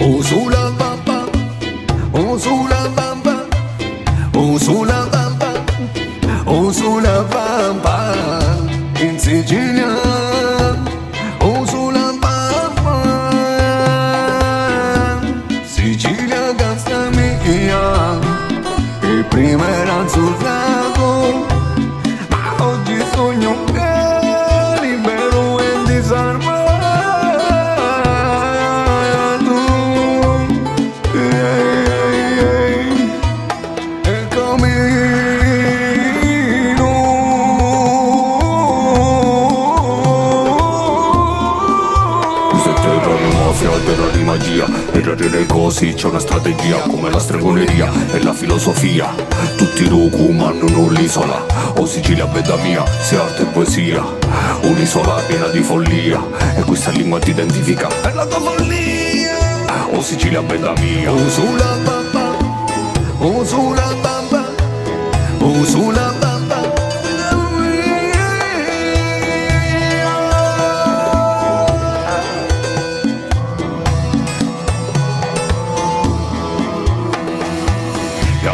Oh sulla bamba, oh sulla bamba, oh sulla bamba, oh sulla bamba, in Sicilia. Oh sulla bamba, Sicilia casa mia, e prima era sul lago, ma oggi sogno che libero e disarmato. E terra di magia, per delle cose c'è una strategia, come la stregoneria e la filosofia. Tutti rucumano non l'isola, o Sicilia bella mia, se arte e poesia. Un'isola piena di follia, e questa lingua ti identifica per la tua follia. O Sicilia bella mia, o sulla bamba, o sulla bamba, o sulla bamba.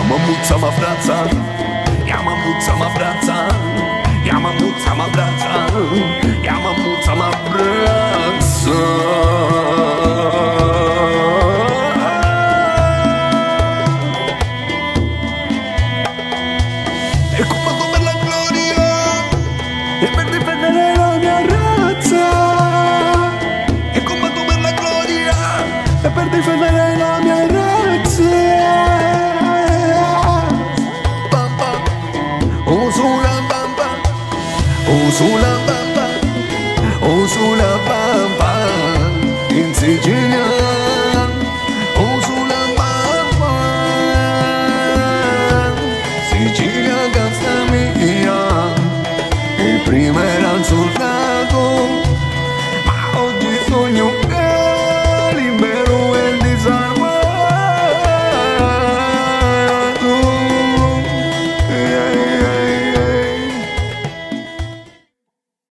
Mamuzza m'abbraccia, ya mamuzza m'abbraccia, ya mamuzza m'abbraccia, ya mamuzza m'abbraccia. E combatto per la gloria e per difendere la mia razza. E combatto per la gloria e per difendere la mia razza. Oh sulla bamba, oh sulla